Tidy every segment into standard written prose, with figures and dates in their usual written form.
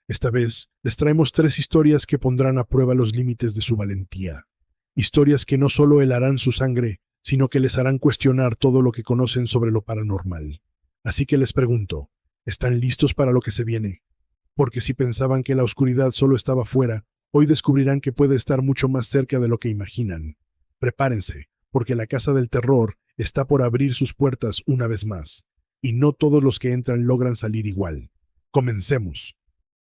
Esta vez les traemos 3 historias que pondrán a prueba los límites de su valentía. Historias que no solo helarán su sangre, sino que les harán cuestionar todo lo que conocen sobre lo paranormal. Así que les pregunto, ¿están listos para lo que se viene? Porque si pensaban que la oscuridad solo estaba fuera, hoy descubrirán que puede estar mucho más cerca de lo que imaginan. Prepárense, porque la Casa del Terror está por abrir sus puertas una vez más, y no todos los que entran logran salir igual. Comencemos.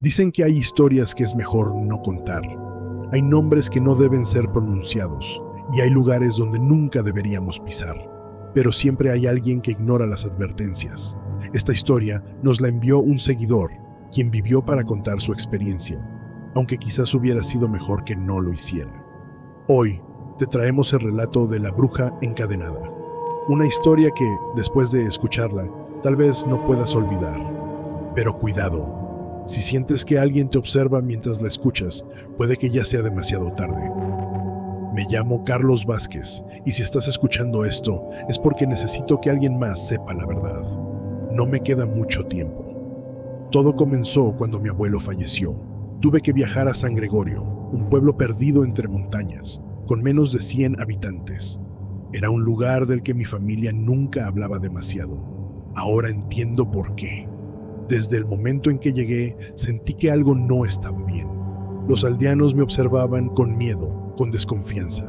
Dicen que hay historias que es mejor no contar. Hay nombres que no deben ser pronunciados, y hay lugares donde nunca deberíamos pisar. Pero siempre hay alguien que ignora las advertencias. Esta historia nos la envió un seguidor, quien vivió para contar su experiencia, aunque quizás hubiera sido mejor que no lo hiciera. Hoy te traemos el relato de la bruja encadenada. Una historia que, después de escucharla, tal vez no puedas olvidar. Pero cuidado, si sientes que alguien te observa mientras la escuchas, puede que ya sea demasiado tarde. Me llamo Carlos Vázquez, y si estás escuchando esto, es porque necesito que alguien más sepa la verdad. No me queda mucho tiempo. Todo comenzó cuando mi abuelo falleció. Tuve que viajar a San Gregorio, un pueblo perdido entre montañas, con menos de 100 habitantes. Era un lugar del que mi familia nunca hablaba demasiado. Ahora entiendo por qué. Desde el momento en que llegué, sentí que algo no estaba bien. Los aldeanos me observaban con miedo, con desconfianza.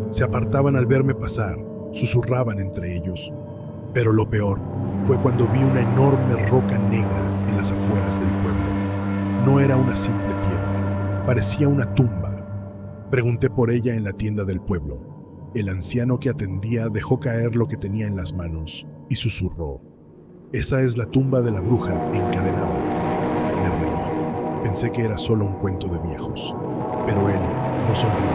Se apartaban al verme pasar, susurraban entre ellos. Pero lo peor fue cuando vi una enorme roca negra en las afueras del pueblo. No era una simple piedra, parecía una tumba. Pregunté por ella en la tienda del pueblo. El anciano que atendía dejó caer lo que tenía en las manos y susurró: «Esa es la tumba de la bruja encadenada». Me reí. Pensé que era solo un cuento de viejos. Pero él no sonrió.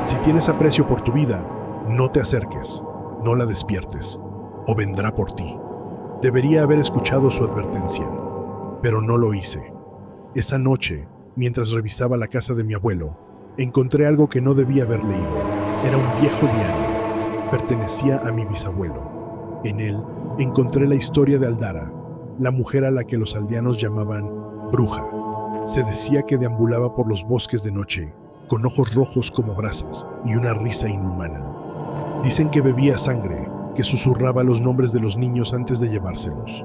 «Si tienes aprecio por tu vida, no te acerques, no la despiertes, o vendrá por ti». Debería haber escuchado su advertencia, pero no lo hice. Esa noche, mientras revisaba la casa de mi abuelo, encontré algo que no debía haber leído. Era un viejo diario. Pertenecía a mi bisabuelo. En él encontré la historia de Aldara, la mujer a la que los aldeanos llamaban bruja. Se decía que deambulaba por los bosques de noche, con ojos rojos como brasas y una risa inhumana. Dicen que bebía sangre, que susurraba los nombres de los niños antes de llevárselos.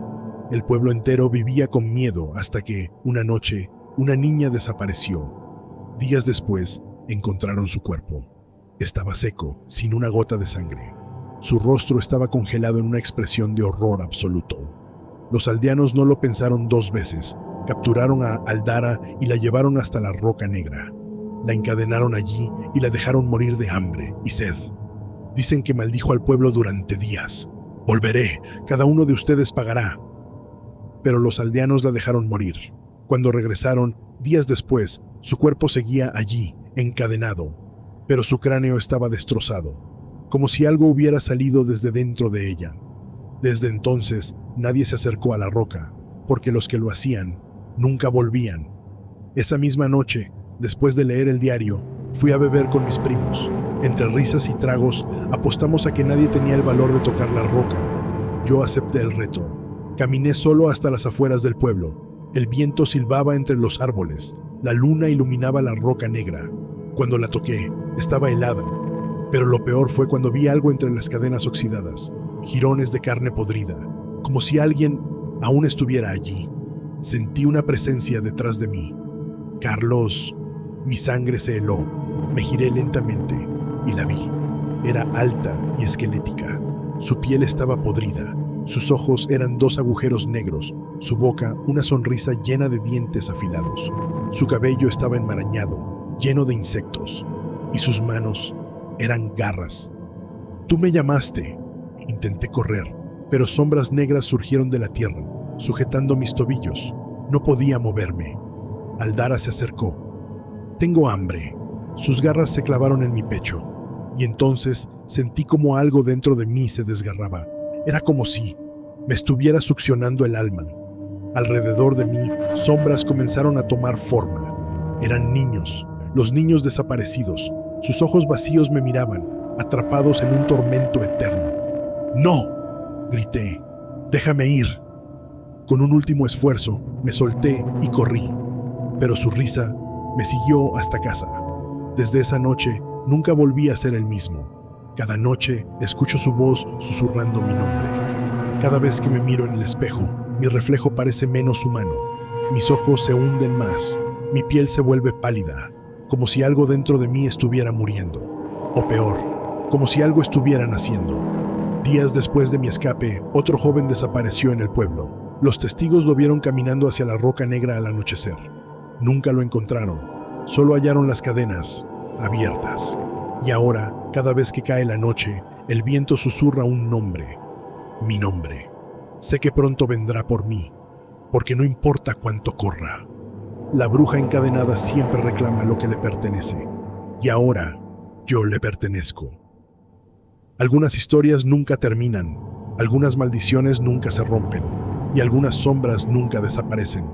El pueblo entero vivía con miedo hasta que, una noche, una niña desapareció. Días después, encontraron su cuerpo. Estaba seco, sin una gota de sangre. Su rostro estaba congelado en una expresión de horror absoluto. Los aldeanos no lo pensaron 2 veces. Capturaron a Aldara y la llevaron hasta la Roca Negra. La encadenaron allí y la dejaron morir de hambre y sed. Dicen que maldijo al pueblo durante días. «Volveré, cada uno de ustedes pagará». Pero los aldeanos la dejaron morir. Cuando regresaron, días después, su cuerpo seguía allí, encadenado, pero su cráneo estaba destrozado, como si algo hubiera salido desde dentro de ella. Desde entonces, nadie se acercó a la roca, porque los que lo hacían nunca volvían. Esa misma noche, después de leer el diario, fui a beber con mis primos. Entre risas y tragos, apostamos a que nadie tenía el valor de tocar la roca. Yo acepté el reto. Caminé solo hasta las afueras del pueblo. El viento silbaba entre los árboles. La luna iluminaba la Roca Negra. Cuando la toqué, estaba helada. Pero lo peor fue cuando vi algo entre las cadenas oxidadas, jirones de carne podrida, como si alguien aún estuviera allí. Sentí una presencia detrás de mí. «Carlos». Mi sangre se heló. Me giré lentamente y la vi. Era alta y esquelética. Su piel estaba podrida. Sus ojos eran 2 agujeros negros. Su boca, una sonrisa llena de dientes afilados. Su cabello estaba enmarañado, lleno de insectos. Y sus manos eran garras. «Tú me llamaste». Intenté correr, pero sombras negras surgieron de la tierra, sujetando mis tobillos. No podía moverme. Aldara se acercó. «Tengo hambre». Sus garras se clavaron en mi pecho, y entonces sentí como algo dentro de mí se desgarraba. Era como si me estuviera succionando el alma. Alrededor de mí, sombras comenzaron a tomar forma. Eran niños, los niños desaparecidos. Sus ojos vacíos me miraban, atrapados en un tormento eterno. «¡No!», grité. «¡Déjame ir!». Con un último esfuerzo, me solté y corrí. pero su risa me siguió hasta casa. Desde esa noche nunca volví a ser el mismo. Cada noche escucho su voz susurrando mi nombre. Cada vez que me miro en el espejo, mi reflejo parece menos humano. Mis ojos se hunden más, mi piel se vuelve pálida, como si algo dentro de mí estuviera muriendo. O peor, como si algo estuviera naciendo. Días después de mi escape, otro joven desapareció en el pueblo. Los testigos lo vieron caminando hacia la roca negra al anochecer. Nunca lo encontraron, solo hallaron las cadenas abiertas. Y ahora, cada vez que cae la noche, el viento susurra un nombre. Mi nombre. Sé que pronto vendrá por mí, porque no importa cuánto corra. La bruja encadenada siempre reclama lo que le pertenece, y ahora yo le pertenezco. Algunas historias nunca terminan, algunas maldiciones nunca se rompen, y algunas sombras nunca desaparecen.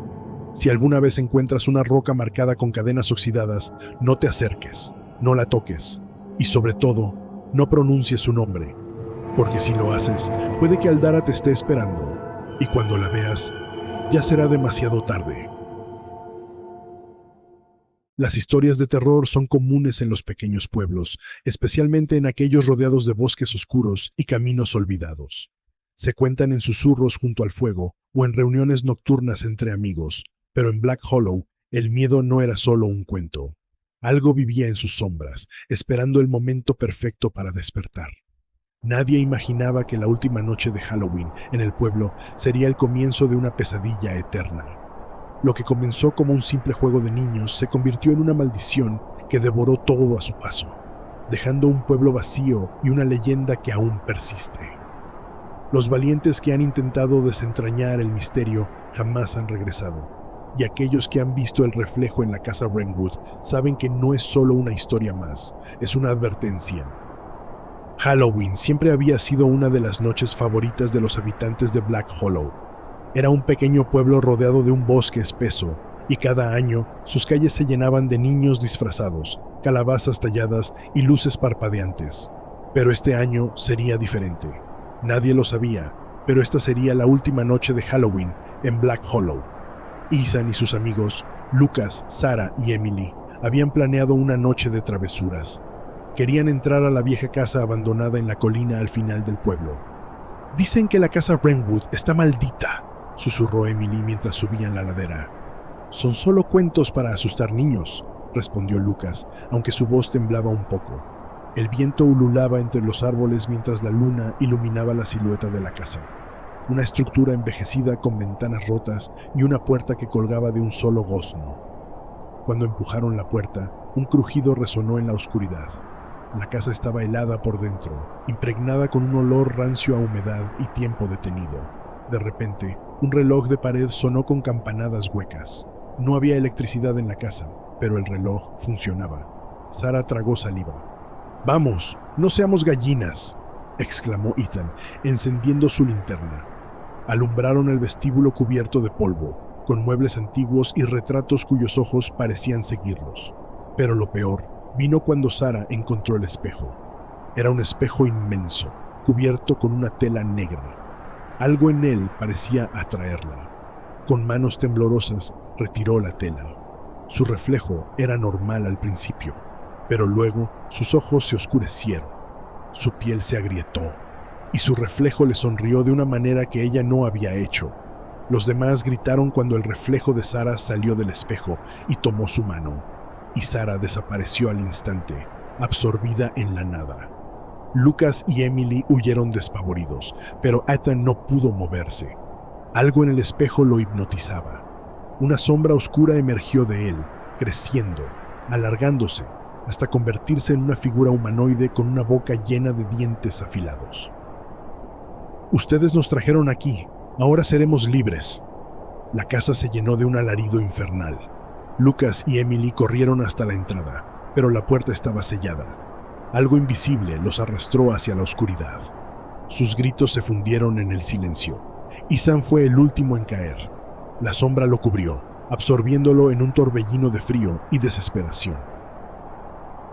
Si alguna vez encuentras una roca marcada con cadenas oxidadas, no te acerques, no la toques, y sobre todo, no pronuncies su nombre, porque si lo haces, puede que Aldara te esté esperando, y cuando la veas, ya será demasiado tarde. Las historias de terror son comunes en los pequeños pueblos, especialmente en aquellos rodeados de bosques oscuros y caminos olvidados. Se cuentan en susurros junto al fuego o en reuniones nocturnas entre amigos, pero en Black Hollow el miedo no era solo un cuento. Algo vivía en sus sombras, esperando el momento perfecto para despertar. Nadie imaginaba que la última noche de Halloween en el pueblo sería el comienzo de una pesadilla eterna. Lo que comenzó como un simple juego de niños se convirtió en una maldición que devoró todo a su paso, dejando un pueblo vacío y una leyenda que aún persiste. Los valientes que han intentado desentrañar el misterio jamás han regresado, y aquellos que han visto el reflejo en la casa Brentwood saben que no es solo una historia más, es una advertencia. Halloween siempre había sido una de las noches favoritas de los habitantes de Black Hollow. Era un pequeño pueblo rodeado de un bosque espeso, y cada año sus calles se llenaban de niños disfrazados, calabazas talladas y luces parpadeantes. Pero este año sería diferente. Nadie lo sabía, pero esta sería la última noche de Halloween en Black Hollow. Ethan y sus amigos, Lucas, Sarah y Emily, habían planeado una noche de travesuras. Querían entrar a la vieja casa abandonada en la colina al final del pueblo. «Dicen que la casa Brentwood está maldita», susurró Emily mientras subían la ladera. «Son solo cuentos para asustar niños», respondió Lucas, aunque su voz temblaba un poco. El viento ululaba entre los árboles mientras la luna iluminaba la silueta de la casa. Una estructura envejecida con ventanas rotas y una puerta que colgaba de un solo gozno. Cuando empujaron la puerta, un crujido resonó en la oscuridad. La casa estaba helada por dentro, impregnada con un olor rancio a humedad y tiempo detenido. De repente, un reloj de pared sonó con campanadas huecas. No había electricidad en la casa, pero el reloj funcionaba. Sarah tragó saliva. «¡Vamos, no seamos gallinas!», exclamó Ethan, encendiendo su linterna. Alumbraron el vestíbulo cubierto de polvo, con muebles antiguos y retratos cuyos ojos parecían seguirlos. Pero lo peor vino cuando Sarah encontró el espejo. Era un espejo inmenso, cubierto con una tela negra. Algo en él parecía atraerla. Con manos temblorosas retiró la tela. Su reflejo era normal al principio, pero luego sus ojos se oscurecieron, su piel se agrietó, y su reflejo le sonrió de una manera que ella no había hecho. Los demás gritaron cuando el reflejo de Sarah salió del espejo y tomó su mano, y Sarah desapareció al instante, absorbida en la nada. Lucas y Emily huyeron despavoridos, pero Ethan no pudo moverse. Algo en el espejo lo hipnotizaba. Una sombra oscura emergió de él, creciendo, alargándose, hasta convertirse en una figura humanoide con una boca llena de dientes afilados. «Ustedes nos trajeron aquí, ahora seremos libres». La casa se llenó de un alarido infernal. Lucas y Emily corrieron hasta la entrada, pero la puerta estaba sellada. Algo invisible los arrastró hacia la oscuridad. Sus gritos se fundieron en el silencio. Ethan fue el último en caer. La sombra lo cubrió, absorbiéndolo en un torbellino de frío y desesperación.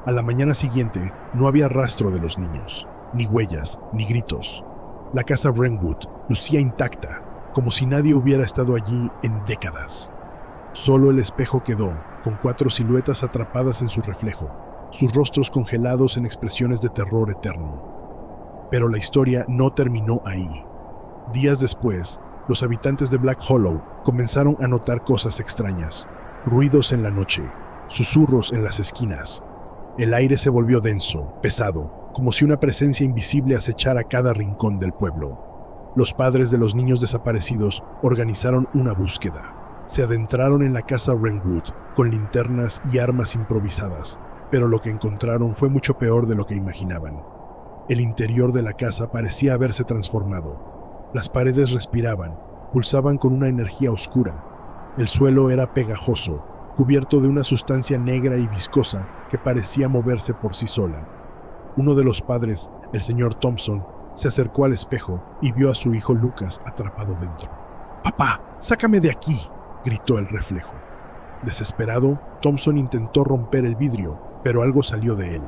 A la mañana siguiente no había rastro de los niños, ni huellas, ni gritos. La casa Brentwood lucía intacta, como si nadie hubiera estado allí en décadas. Solo el espejo quedó, con 4 siluetas atrapadas en su reflejo, sus rostros congelados en expresiones de terror eterno. Pero la historia no terminó ahí. Días después, los habitantes de Black Hollow comenzaron a notar cosas extrañas, ruidos en la noche, susurros en las esquinas. El aire se volvió denso, pesado, como si una presencia invisible acechara cada rincón del pueblo. Los padres de los niños desaparecidos organizaron una búsqueda. Se adentraron en la casa Wrenwood con linternas y armas improvisadas, pero lo que encontraron fue mucho peor de lo que imaginaban. El interior de la casa parecía haberse transformado. Las paredes respiraban, pulsaban con una energía oscura. El suelo era pegajoso, cubierto de una sustancia negra y viscosa que parecía moverse por sí sola. Uno de los padres, el señor Thompson, se acercó al espejo y vio a su hijo Lucas atrapado dentro. «¡Papá, sácame de aquí!», gritó el reflejo. Desesperado, Thompson intentó romper el vidrio, pero algo salió de él.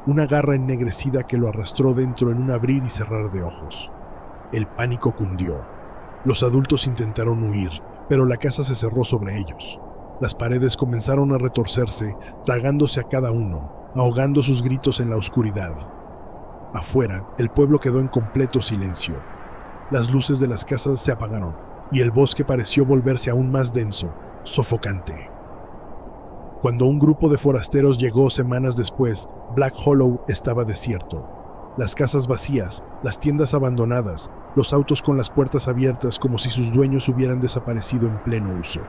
Una garra ennegrecida que lo arrastró dentro en un abrir y cerrar de ojos. El pánico cundió. Los adultos intentaron huir, pero la casa se cerró sobre ellos. Las paredes comenzaron a retorcerse, tragándose a cada uno, ahogando sus gritos en la oscuridad. Afuera, el pueblo quedó en completo silencio. Las luces de las casas se apagaron, y el bosque pareció volverse aún más denso, sofocante. Cuando un grupo de forasteros llegó semanas después, Black Hollow estaba desierto. Las casas vacías, las tiendas abandonadas, los autos con las puertas abiertas como si sus dueños hubieran desaparecido en pleno uso.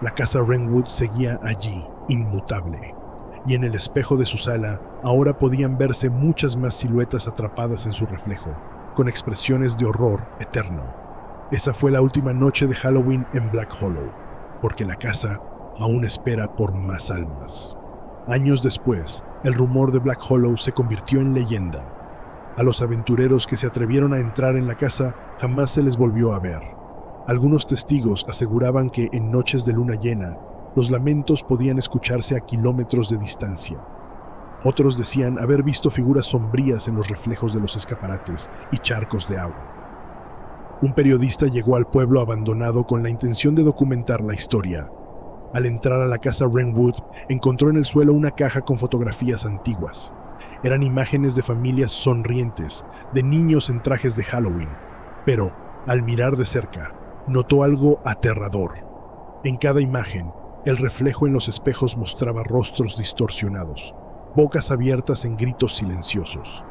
La casa Wrenwood seguía allí, inmutable, y en el espejo de su sala ahora podían verse muchas más siluetas atrapadas en su reflejo, con expresiones de horror eterno. Esa fue la última noche de Halloween en Black Hollow, porque la casa aún espera por más almas. Años después, el rumor de Black Hollow se convirtió en leyenda. A los aventureros que se atrevieron a entrar en la casa jamás se les volvió a ver. Algunos testigos aseguraban que en noches de luna llena, los lamentos podían escucharse a kilómetros de distancia. Otros decían haber visto figuras sombrías en los reflejos de los escaparates y charcos de agua. Un periodista llegó al pueblo abandonado con la intención de documentar la historia. Al entrar a la casa Wrenwood, encontró en el suelo una caja con fotografías antiguas. Eran imágenes de familias sonrientes, de niños en trajes de Halloween. Pero, al mirar de cerca, notó algo aterrador. En cada imagen, el reflejo en los espejos mostraba rostros distorsionados, bocas abiertas en gritos silenciosos.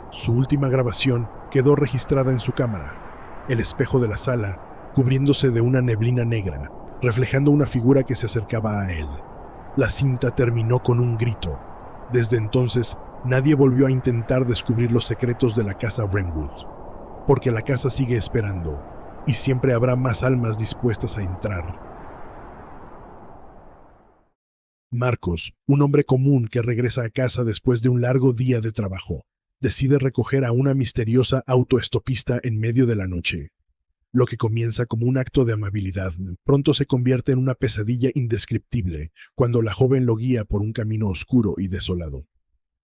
Su última grabación quedó registrada en su cámara, el espejo de la sala, cubriéndose de una neblina negra, reflejando una figura que se acercaba a él. La cinta terminó con un grito. Desde entonces, nadie volvió a intentar descubrir los secretos de la casa Wrenwood, porque la casa sigue esperando, y siempre habrá más almas dispuestas a entrar. Marcos, un hombre común que regresa a casa después de un largo día de trabajo, decide recoger a una misteriosa autoestopista en medio de la noche. Lo que comienza como un acto de amabilidad, pronto se convierte en una pesadilla indescriptible cuando la joven lo guía por un camino oscuro y desolado.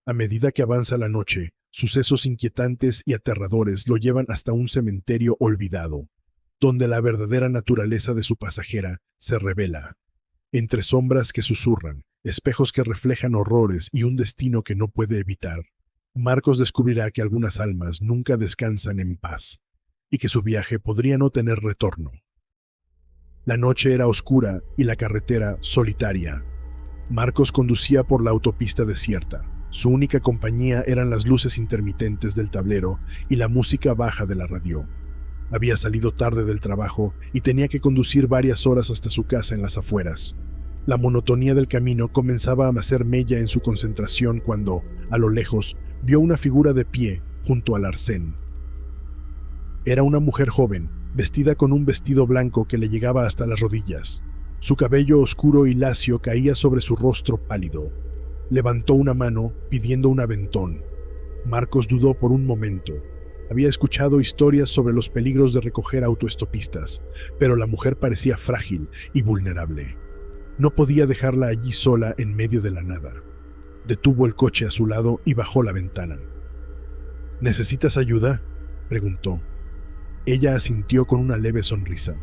A medida que avanza la noche, sucesos inquietantes y aterradores lo llevan hasta un cementerio olvidado, donde la verdadera naturaleza de su pasajera se revela. Entre sombras que susurran, espejos que reflejan horrores y un destino que no puede evitar, Marcos descubrirá que algunas almas nunca descansan en paz y que su viaje podría no tener retorno. La noche era oscura y la carretera solitaria. Marcos conducía por la autopista desierta. Su única compañía eran las luces intermitentes del tablero y la música baja de la radio. Había salido tarde del trabajo y tenía que conducir varias horas hasta su casa en las afueras. La monotonía del camino comenzaba a hacer mella en su concentración cuando, a lo lejos, vio una figura de pie junto al arcén. Era una mujer joven, vestida con un vestido blanco que le llegaba hasta las rodillas. Su cabello oscuro y lacio caía sobre su rostro pálido. Levantó una mano pidiendo un aventón. Marcos dudó por un momento. Había escuchado historias sobre los peligros de recoger autoestopistas, pero la mujer parecía frágil y vulnerable. No podía dejarla allí sola en medio de la nada. Detuvo el coche a su lado y bajó la ventana. ¿Necesitas ayuda?, preguntó. Ella asintió con una leve sonrisa.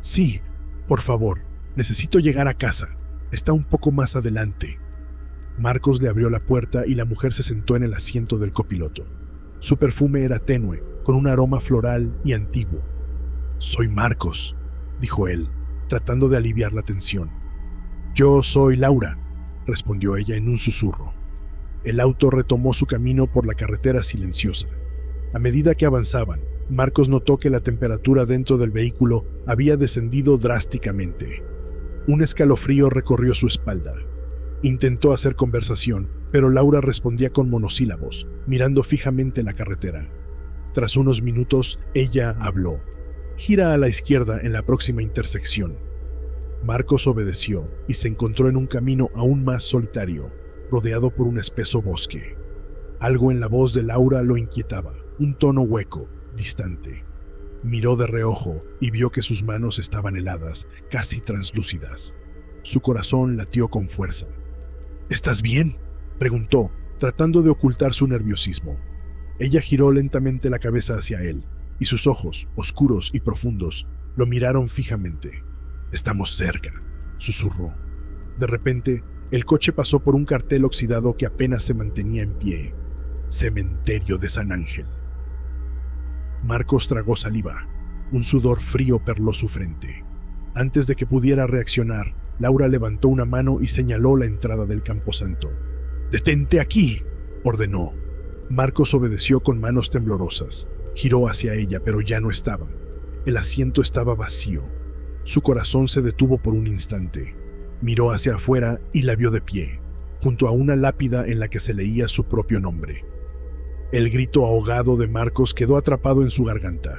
Sí, por favor, Necesito llegar a casa. Está un poco más adelante. Marcos le abrió la puerta y la mujer se sentó en el asiento del copiloto. Su perfume era tenue, con un aroma floral y antiguo. «Soy Marcos», dijo él, tratando de aliviar la tensión. «Yo soy Laura», respondió ella en un susurro. El auto retomó su camino por la carretera silenciosa. A medida que avanzaban, Marcos notó que la temperatura dentro del vehículo había descendido drásticamente. Un escalofrío recorrió su espalda. Intentó hacer conversación, pero Laura respondía con monosílabos, mirando fijamente la carretera. Tras unos minutos, ella habló. «Gira a la izquierda en la próxima intersección». Marcos obedeció y se encontró en un camino aún más solitario, rodeado por un espeso bosque. Algo en la voz de Laura lo inquietaba, un tono hueco, distante. Miró de reojo y vio que sus manos estaban heladas, casi translúcidas. Su corazón latió con fuerza. «¿Estás bien?», preguntó, tratando de ocultar su nerviosismo. Ella giró lentamente la cabeza hacia él, y sus ojos, oscuros y profundos, lo miraron fijamente. «Estamos cerca», susurró. De repente, el coche pasó por un cartel oxidado que apenas se mantenía en pie. «Cementerio de San Ángel». Marcos tragó saliva. Un sudor frío perló su frente. Antes de que pudiera reaccionar, Laura levantó una mano y señaló la entrada del camposanto. «¡Detente aquí!», ordenó. Marcos obedeció con manos temblorosas. Giró hacia ella, pero ya no estaba. El asiento estaba vacío. Su corazón se detuvo por un instante. Miró hacia afuera y la vio de pie, junto a una lápida en la que se leía su propio nombre. El grito ahogado de Marcos quedó atrapado en su garganta.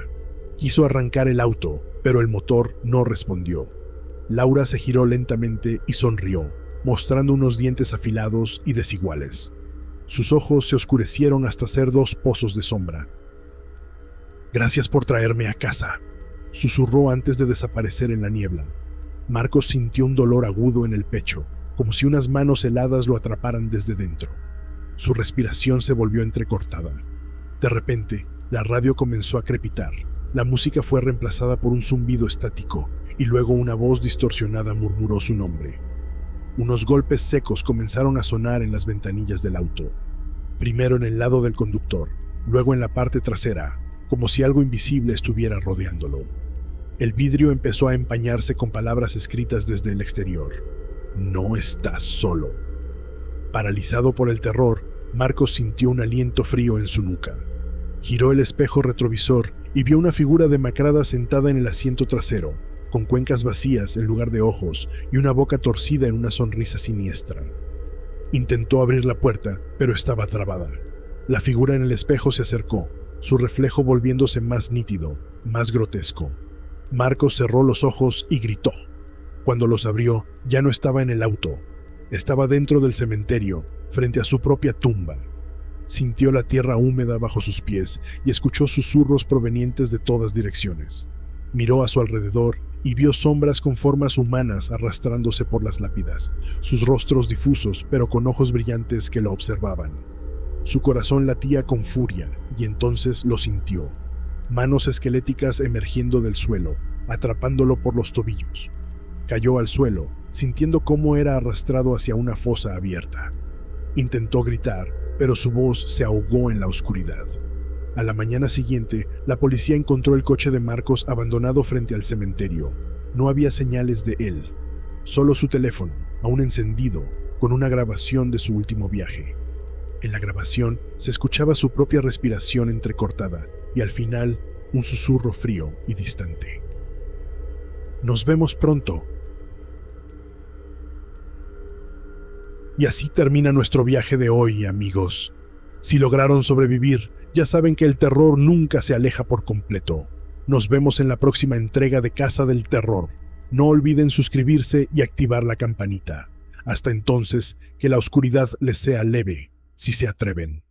Quiso arrancar el auto, pero el motor no respondió. Laura se giró lentamente y sonrió, mostrando unos dientes afilados y desiguales. Sus ojos se oscurecieron hasta ser dos pozos de sombra. «Gracias por traerme a casa», susurró antes de desaparecer en la niebla. Marcos sintió un dolor agudo en el pecho, como si unas manos heladas lo atraparan desde dentro. Su respiración se volvió entrecortada. De repente, la radio comenzó a crepitar. La música fue reemplazada por un zumbido estático, y luego una voz distorsionada murmuró su nombre. Unos golpes secos comenzaron a sonar en las ventanillas del auto. Primero en el lado del conductor, luego en la parte trasera, como si algo invisible estuviera rodeándolo. El vidrio empezó a empañarse con palabras escritas desde el exterior. «No estás solo». Paralizado por el terror, Marcos sintió un aliento frío en su nuca. Giró el espejo retrovisor y vio una figura demacrada sentada en el asiento trasero, con cuencas vacías en lugar de ojos y una boca torcida en una sonrisa siniestra. Intentó abrir la puerta, pero estaba trabada. La figura en el espejo se acercó, su reflejo volviéndose más nítido, más grotesco. Marcos cerró los ojos y gritó. Cuando los abrió, ya no estaba en el auto. Estaba dentro del cementerio, frente a su propia tumba. Sintió la tierra húmeda bajo sus pies y escuchó susurros provenientes de todas direcciones. Miró a su alrededor y vio sombras con formas humanas arrastrándose por las lápidas, sus rostros difusos pero con ojos brillantes que lo observaban. Su corazón latía con furia y entonces lo sintió. Manos esqueléticas emergiendo del suelo, atrapándolo por los tobillos. Cayó al suelo, sintiendo cómo era arrastrado hacia una fosa abierta. Intentó gritar, pero su voz se ahogó en la oscuridad. A la mañana siguiente, la policía encontró el coche de Marcos abandonado frente al cementerio. No había señales de él, solo su teléfono, aún encendido, con una grabación de su último viaje. En la grabación se escuchaba su propia respiración entrecortada y al final un susurro frío y distante. «Nos vemos pronto». Y así termina nuestro viaje de hoy, amigos. Si lograron sobrevivir, ya saben que el terror nunca se aleja por completo. Nos vemos en la próxima entrega de Casa del Terror. No olviden suscribirse y activar la campanita. Hasta entonces, que la oscuridad les sea leve, si se atreven.